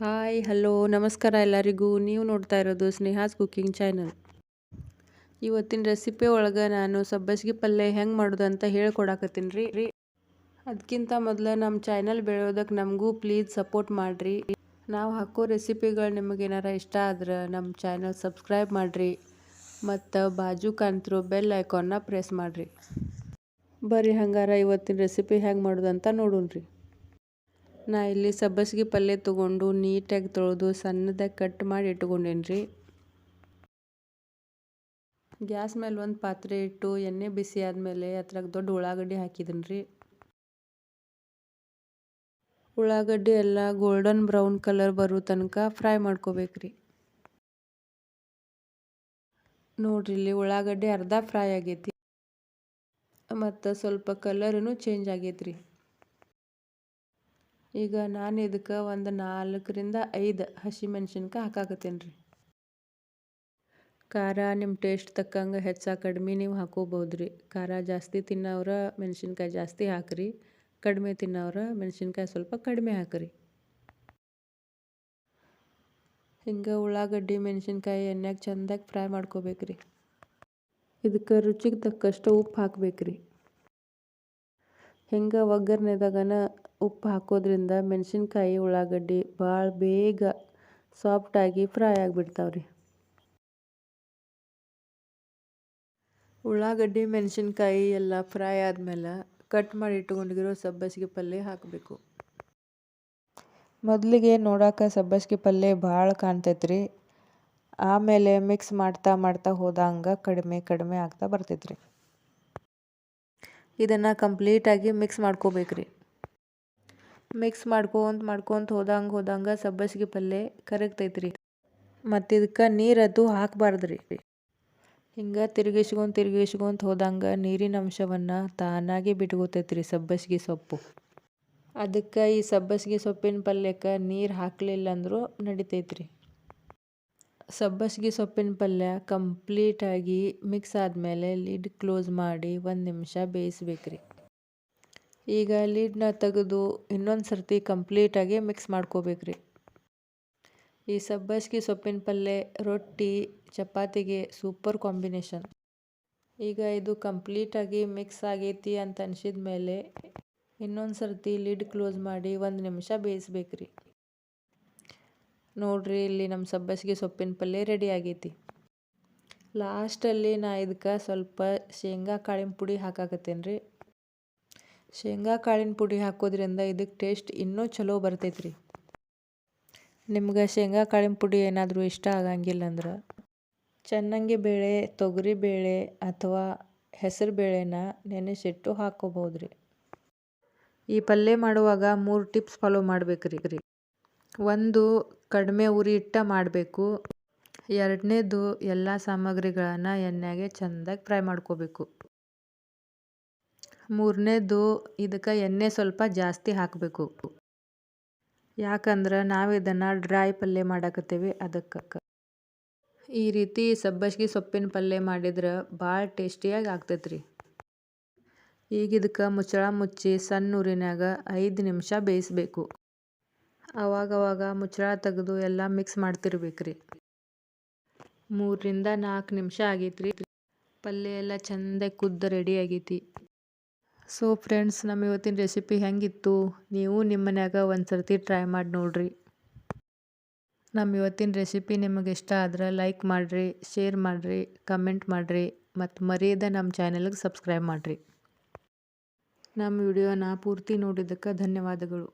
Hi hello ನಮಸ್ಕಾರ ಎಲ್ಲರಿಗೂ. ನೀವು ನೋಡ್ತಾ ಇರೋದು ಸ್ನೇಹಾಸ್ ಕುಕಿಂಗ್ ಚಾನಲ್. ಇವತ್ತಿನ ರೆಸಿಪಿ ಒಳಗೆ ನಾನು ಸಬ್ಬಸ್ಗೆ ಪಲ್ಯ ಹೆಂಗೆ ಮಾಡೋದು ಅಂತ ಹೇಳ್ಕೊಡಕತ್ತೀನಿ ರೀ. ಅದಕ್ಕಿಂತ ಮೊದಲು ನಮ್ಮ ಚಾನಲ್ ಬೆಳೆಯೋದಕ್ಕೆ ನಮಗೂ ಪ್ಲೀಸ್ ಸಪೋರ್ಟ್ ಮಾಡಿರಿ. ನಾವು ಹಾಕೋ ರೆಸಿಪಿಗಳು ನಿಮಗೇನಾರ ಇಷ್ಟ ಆದ್ರೆ ನಮ್ಮ ಚಾನಲ್ ಸಬ್ಸ್ಕ್ರೈಬ್ ಮಾಡಿರಿ ಮತ್ತು ಬಾಜು ಕಾಣ್ತಿರೋ ಬೆಲ್ ಐಕಾನ್ನ ಪ್ರೆಸ್ ಮಾಡಿರಿ. ಬರ್ರಿ ಹಂಗಾರ ಇವತ್ತಿನ ರೆಸಿಪಿ ಹೆಂಗೆ ಮಾಡೋದು ಅಂತ ನೋಡೋಣ್ರಿ. ನಾ ಇಲ್ಲಿ ಸಬ್ಬಸ್ಗೆ ಪಲ್ಯ ತೊಗೊಂಡು ನೀಟಾಗಿ ತೊಳೆದು ಸಣ್ಣದಾಗಿ ಕಟ್ ಮಾಡಿ ಇಟ್ಕೊಂಡೇನಿ ರೀ. ಗ್ಯಾಸ್ ಮೇಲೆ ಒಂದು ಪಾತ್ರೆ ಇಟ್ಟು ಎಣ್ಣೆ ಬಿಸಿ ಆದಮೇಲೆ ಅದ್ರಾಗ ದೊಡ್ಡ ಉಳ್ಳಾಗಡ್ಡಿ ಹಾಕಿದ್ದೀನಿ ರೀ. ಉಳ್ಳಾಗಡ್ಡಿ ಎಲ್ಲ ಗೋಲ್ಡನ್ ಬ್ರೌನ್ ಕಲರ್ ಬರೋ ತನಕ ಫ್ರೈ ಮಾಡ್ಕೋಬೇಕ್ರಿ. ನೋಡ್ರಿ ಇಲ್ಲಿ ಉಳ್ಳಾಗಡ್ಡಿ ಅರ್ಧ ಫ್ರೈ ಆಗೈತಿ ಮತ್ತು ಸ್ವಲ್ಪ ಕಲರೂ ಚೇಂಜ್ ಆಗೈತ್ರಿ. ಈಗ ನಾನು ಇದಕ್ಕೆ ಒಂದು 4ರಿಂದ 5 ಹಸಿಮೆಣ್ಸಿನ್ಕಾಯಿ ಹಾಕಾಕತ್ತೀನಿ ರೀ. ಖಾರ ನಿಮ್ಮ ಟೇಸ್ಟ್ ತಕ್ಕಂಗೆ ಹೆಚ್ಚು ಕಡಿಮೆ ನೀವು ಹಾಕೋಬೋದು ರೀ. ಖಾರ ಜಾಸ್ತಿ ತಿನ್ನೋರ ಮೆಣಸಿನ್ಕಾಯಿ ಜಾಸ್ತಿ ಹಾಕಿರಿ, ಕಡಿಮೆ ತಿನ್ನೋರ ಮೆಣಸಿನ್ಕಾಯಿ ಸ್ವಲ್ಪ ಕಡಿಮೆ ಹಾಕಿರಿ. ಹಿಂಗೆ ಉಳ್ಳಾಗಡ್ಡಿ ಮೆಣಸಿನ್ಕಾಯಿ ಎಣ್ಣೆಗೆ ಚೆಂದಾಗಿ ಫ್ರೈ ಮಾಡ್ಕೋಬೇಕ್ರಿ. ಇದಕ್ಕೆ ರುಚಿಗೆ ತಕ್ಕಷ್ಟು ಉಪ್ಪು ಹಾಕಬೇಕ್ರಿ. ಹಿಂಗೆ ಒಗ್ಗರಣೆದಾಗನ ಉಪ್ಪು ಹಾಕೋದ್ರಿಂದ ಮೆಣಸಿನ್ಕಾಯಿ ಉಳ್ಳಾಗಡ್ಡಿ ಭಾಳ ಬೇಗ ಸಾಫ್ಟಾಗಿ ಫ್ರೈ ಆಗಿಬಿಡ್ತಾವ್ರಿ. ಉಳ್ಳಾಗಡ್ಡಿ ಮೆಣಸಿನ್ಕಾಯಿ ಎಲ್ಲ ಫ್ರೈ ಆದಮೇಲೆ ಕಟ್ ಮಾಡಿ ಇಟ್ಕೊಂಡಿರೋ ಸಬ್ಬಸ್ಗೆ ಪಲ್ಯ ಹಾಕಬೇಕು. ಮೊದಲಿಗೆ ನೋಡೋಕೆ ಸಬ್ಬಸ್ಗೆ ಪಲ್ಯ ಭಾಳ ಕಾಣ್ತೈತ್ರಿ. ಆಮೇಲೆ ಮಿಕ್ಸ್ ಮಾಡ್ತಾ ಮಾಡ್ತಾ ಹೋದಂಗೆ ಕಡಿಮೆ ಕಡಿಮೆ ಆಗ್ತಾ ಬರ್ತೈತ್ರಿ. ಇದನ್ನು ಕಂಪ್ಲೀಟಾಗಿ ಮಿಕ್ಸ್ ಮಾಡ್ಕೋಬೇಕ್ರಿ. ಮಿಕ್ಸ್ ಮಾಡ್ಕೊಂತ ಹೋದಂಗೆ ಸಬ್ಬಸ್ಗೆ ಪಲ್ಯ ಕರಗ್ತೈತ್ರಿ. ಮತ್ತು ಇದಕ್ಕೆ ನೀರದ್ದು ಹಾಕಬಾರ್ದು ರೀ. ಹಿಂಗೆ ತಿರುಗಿಸ್ಕೊಂತ ಹೋದಂಗೆ ನೀರಿನ ಅಂಶವನ್ನು ತಾನಾಗಿ ಬಿಟ್ಕೋತೈತ್ರಿ ಸಬ್ಬಸ್ಗೆ ಸೊಪ್ಪು. ಅದಕ್ಕೆ ಈ ಸಬ್ಬಸ್ಗೆ ಸೊಪ್ಪಿನ ಪಲ್ಯಕ್ಕೆ ನೀರು ಹಾಕಲಿಲ್ಲ ಅಂದರೂ ನಡಿತೈತ್ರಿ. ಸಬ್ಬಸ್ಗೆ ಸೊಪ್ಪಿನ ಪಲ್ಯ ಕಂಪ್ಲೀಟಾಗಿ ಮಿಕ್ಸ್ ಆದಮೇಲೆ ಲಿಡ್ ಕ್ಲೋಸ್ ಮಾಡಿ 1 ನಿಮಿಷ ಬೇಯಿಸ್ಬೇಕ್ರಿ. ಈಗ ಲಿಡ್ನ ತೆಗೆದು ಇನ್ನೊಂದು ಸರ್ತಿ ಕಂಪ್ಲೀಟಾಗಿ ಮಿಕ್ಸ್ ಮಾಡ್ಕೋಬೇಕ್ರಿ. ಈ ಸಬ್ಬಸ್ಗೆ ಸೊಪ್ಪಿನ ಪಲ್ಯ ರೊಟ್ಟಿ ಚಪಾತಿಗೆ ಸೂಪರ್ ಕಾಂಬಿನೇಷನ್. ಈಗ ಇದು ಕಂಪ್ಲೀಟಾಗಿ ಮಿಕ್ಸ್ ಆಗೈತಿ ಅಂತ ಅನಿಸಿದ ಮೇಲೆ ಇನ್ನೊಂದು ಸರ್ತಿ ಲಿಡ್ ಕ್ಲೋಸ್ ಮಾಡಿ 1 ನಿಮಿಷ ಬೇಯಿಸ್ಬೇಕ್ರಿ. ನೋಡ್ರಿ ಇಲ್ಲಿ ನಮ್ಮ ಸಬ್ಬಸ್ಗೆ ಸೊಪ್ಪಿನ ಪಲ್ಯ ರೆಡಿ ಆಗೈತಿ. ಲಾಸ್ಟಲ್ಲಿ ನಾ ಇದಕ್ಕೆ ಸ್ವಲ್ಪ ಶೇಂಗಾ ಕಾಳಿನ ಪುಡಿ ಹಾಕಾಕತ್ತೇನೆ ರೀ. ಶೇಂಗಾ ಕಾಳಿನ ಪುಡಿ ಹಾಕೋದ್ರಿಂದ ಇದಕ್ಕೆ ಟೇಸ್ಟ್ ಇನ್ನೂ ಚಲೋ ಬರ್ತೈತ್ರಿ. ನಿಮ್ಗೆ ಶೇಂಗಾ ಕಾಳಿನ ಪುಡಿ ಏನಾದರೂ ಇಷ್ಟ ಆಗಂಗಿಲ್ಲ ಅಂದ್ರೆ ಚೆನ್ನಾಗಿ ಬೇಳೆ, ತೊಗರಿ ಬೇಳೆ ಅಥವಾ ಹೆಸರು ಬೇಳೆನ ನೆನೆಸಿಟ್ಟು ಹಾಕ್ಕೋಬೋದ್ರಿ. ಈ ಪಲ್ಯ ಮಾಡುವಾಗ 3 ಟಿಪ್ಸ್ ಫಾಲೋ ಮಾಡ್ಬೇಕ್ರಿ. 1 ಕಡಿಮೆ ಉರಿ ಇಟ್ಟ ಮಾಡಬೇಕು. 2ನೇದು ಎಲ್ಲ ಸಾಮಗ್ರಿಗಳನ್ನು ಎಣ್ಣೆಗೆ ಚೆಂದಾಗಿ ಫ್ರೈ ಮಾಡ್ಕೋಬೇಕು. 3ನೇದು ಇದಕ್ಕೆ ಎಣ್ಣೆ ಸ್ವಲ್ಪ ಜಾಸ್ತಿ ಹಾಕಬೇಕು. ಯಾಕಂದ್ರೆ ನಾವು ಇದನ್ನು ಡ್ರೈ ಪಲ್ಯ ಮಾಡಾಕತ್ತೇವೆ ಅದಕ್ಕೆ. ಈ ರೀತಿ ಸಬ್ಬಸ್ಗೆ ಸೊಪ್ಪಿನ ಪಲ್ಯ ಮಾಡಿದ್ರೆ ಭಾಳ ಟೇಸ್ಟಿಯಾಗಿ ಆಗ್ತೈತ್ರಿ. ಈಗ ಇದಕ್ಕೆ ಮುಚ್ಚಳ ಮುಚ್ಚಿ ಸಣ್ಣ ಉರಿನಾಗ 5 ನಿಮಿಷ ಬೇಯಿಸ್ಬೇಕು. ಅವಾಗವಾಗ ಮುಚ್ಚಳ ತೆಗೆದು ಎಲ್ಲ ಮಿಕ್ಸ್ ಮಾಡ್ತಿರ್ಬೇಕ್ರಿ. 3ರಿಂದ 4 ನಿಮಿಷ ಆಗೈತ್ರಿ. ಪಲ್ಯ ಎಲ್ಲ ಚೆಂದಾಗಿ ಕುದ್ದು ರೆಡಿ ಆಗೈತಿ. ಸೊ ಫ್ರೆಂಡ್ಸ್, ನಮ್ಮ ಇವತ್ತಿನ ರೆಸಿಪಿ ಹೆಂಗಿತ್ತು ನೀವು ನಿಮ್ಮ ಮನ್ಯಾಗ ಒಂದು ಸರ್ತಿ ಟ್ರೈ ಮಾಡಿ ನೋಡ್ರಿ. ನಮ್ಮ ಇವತ್ತಿನ ರೆಸಿಪಿ ನಿಮಗೆ ಇಷ್ಟ ಆದ್ರೆ ಲೈಕ್ ಮಾಡಿರಿ, ಶೇರ್ ಮಾಡಿರಿ, ಕಮೆಂಟ್ ಮಾಡಿರಿ ಮತ್ತು ಮರೆಯದೆ ನಮ್ಮ ಚಾನಲ್ಗೆ ಸಬ್ಸ್ಕ್ರೈಬ್ ಮಾಡಿರಿ. ನಮ್ಮ ವಿಡಿಯೋನ ಪೂರ್ತಿ ನೋಡಿದ್ದಕ್ಕೆ ಧನ್ಯವಾದಗಳು.